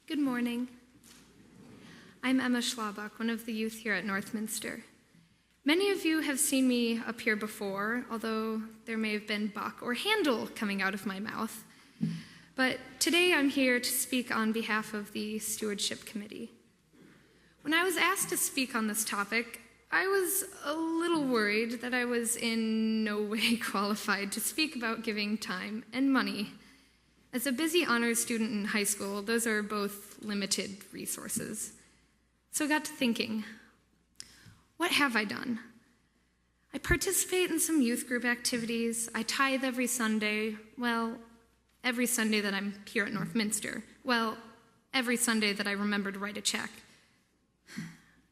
Good morning. I'm Emma Schlabach, one of the youth here at Northminster. Many of you have seen me up here before, although there may have been Bach or Handel coming out of my mouth. But today I'm here to speak on behalf of the Stewardship Committee. When I was asked to speak on this topic, I was a little worried that I was in no way qualified to speak about giving time and money. As a busy honors student in high school, those are both limited resources. So I got to thinking, what have I done? I participate in some youth group activities. I tithe every Sunday. Well, every Sunday that I'm here at Northminster. Well, every Sunday that I remember to write a check.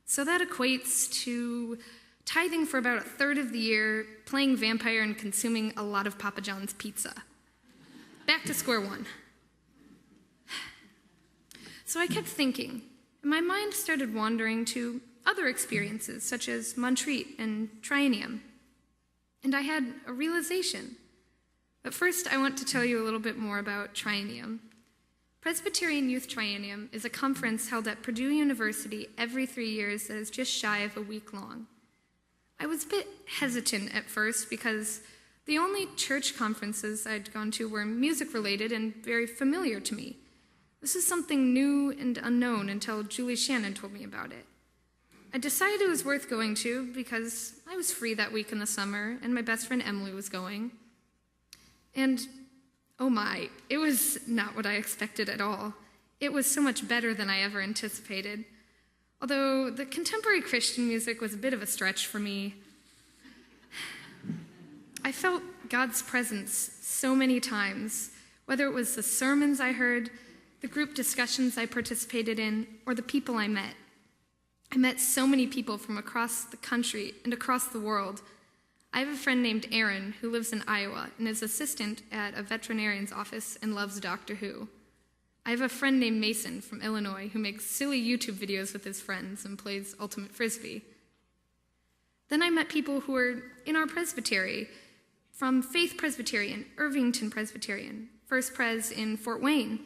So that equates to tithing for about a third of the year, playing vampire and consuming a lot of Papa John's pizza. Back to square one. So I kept thinking, and my mind started wandering to other experiences, such as Montreat and Triennium. And I had a realization. But first, I want to tell you a little bit more about Triennium. Presbyterian Youth Triennium is a conference held at Purdue University every 3 years that is just shy of a week long. I was a bit hesitant at first because the only church conferences I'd gone to were music-related and very familiar to me. This is something new and unknown until Julie Shannon told me about it. I decided it was worth going to because I was free that week in the summer and my best friend Emily was going. And oh my, it was not what I expected at all. It was so much better than I ever anticipated. Although the contemporary Christian music was a bit of a stretch for me. I felt God's presence so many times, whether it was the sermons I heard, the group discussions I participated in, or the people I met. I met so many people from across the country and across the world. I have a friend named Aaron who lives in Iowa and is assistant at a veterinarian's office and loves Doctor Who. I have a friend named Mason from Illinois who makes silly YouTube videos with his friends and plays Ultimate Frisbee. Then I met people who were in our presbytery, from Faith Presbyterian, Irvington Presbyterian, First Pres in Fort Wayne.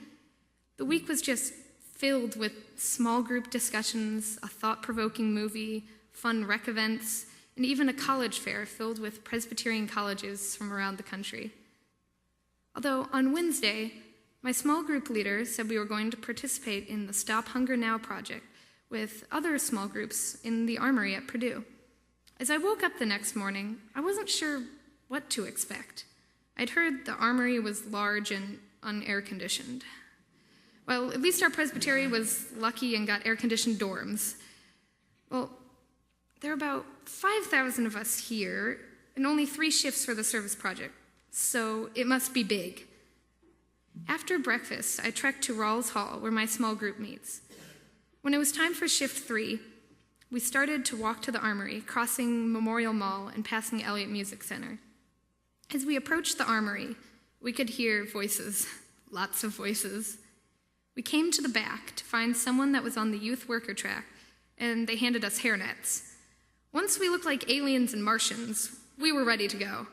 The week was just filled with small group discussions, a thought-provoking movie, fun rec events, and even a college fair filled with Presbyterian colleges from around the country. Although on Wednesday, my small group leader said we were going to participate in the Stop Hunger Now project with other small groups in the Armory at Purdue. As I woke up the next morning, I wasn't sure what to expect. I'd heard the Armory was large and unair-conditioned. Well, at least our presbytery was lucky and got air-conditioned dorms. Well, there are about 5,000 of us here, and only 3 shifts for the service project, so it must be big. After breakfast, I trekked to Rawls Hall, where my small group meets. When it was time for shift 3, we started to walk to the Armory, crossing Memorial Mall and passing Elliott Music Center. As we approached the Armory, we could hear voices, lots of voices. We came to the back to find someone that was on the youth worker track, and they handed us hairnets. Once we looked like aliens and Martians, we were ready to go.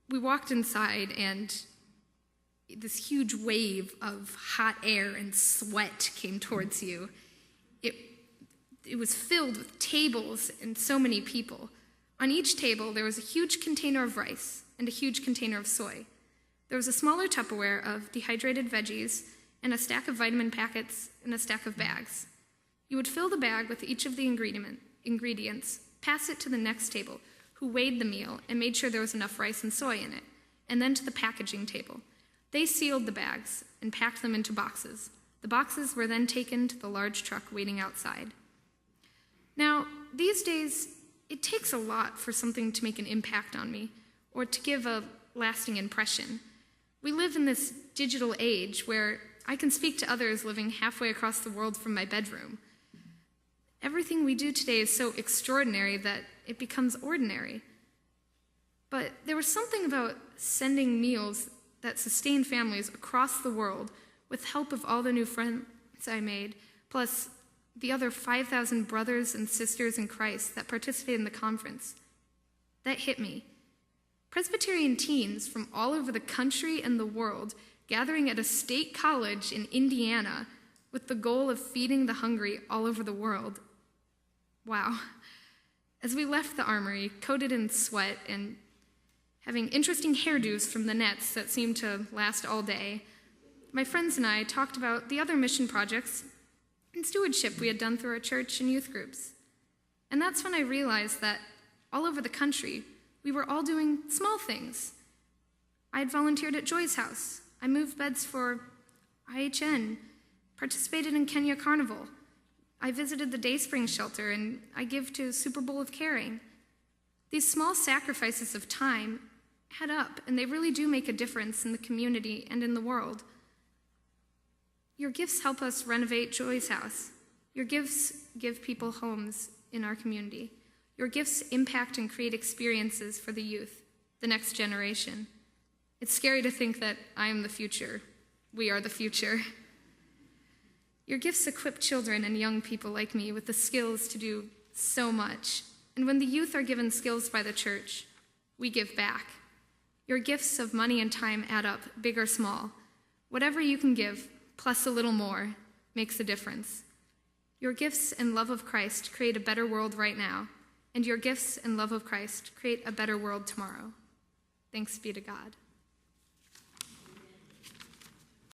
We walked inside, and this huge wave of hot air and sweat came towards you. It was filled with tables and so many people. On each table, there was a huge container of rice and a huge container of soy. There was a smaller Tupperware of dehydrated veggies and a stack of vitamin packets and a stack of bags. You would fill the bag with each of the ingredients, pass it to the next table, who weighed the meal and made sure there was enough rice and soy in it, and then to the packaging table. They sealed the bags and packed them into boxes. The boxes were then taken to the large truck waiting outside. Now, these days, it takes a lot for something to make an impact on me or to give a lasting impression. We live in this digital age where I can speak to others living halfway across the world from my bedroom. Everything we do today is so extraordinary that it becomes ordinary. But there was something about sending meals that sustained families across the world with help of all the new friends I made, plus the other 5,000 brothers and sisters in Christ that participated in the conference. That hit me. Presbyterian teens from all over the country and the world gathering at a state college in Indiana with the goal of feeding the hungry all over the world. Wow. As we left the armory, coated in sweat and having interesting hairdos from the nets that seemed to last all day, my friends and I talked about the other mission projects and stewardship we had done through our church and youth groups. And that's when I realized that all over the country, we were all doing small things. I had volunteered at Joy's house. I moved beds for IHN, participated in Kenya Carnival. I visited the Dayspring shelter, and I give to Super Bowl of Caring. These small sacrifices of time add up, and they really do make a difference in the community and in the world. Your gifts help us renovate Joy's house. Your gifts give people homes in our community. Your gifts impact and create experiences for the youth, the next generation. It's scary to think that I am the future. We are the future. Your gifts equip children and young people like me with the skills to do so much. And when the youth are given skills by the church, we give back. Your gifts of money and time add up, big or small. Whatever you can give, plus a little more, makes a difference. Your gifts and love of Christ create a better world right now, and your gifts and love of Christ create a better world tomorrow. Thanks be to God.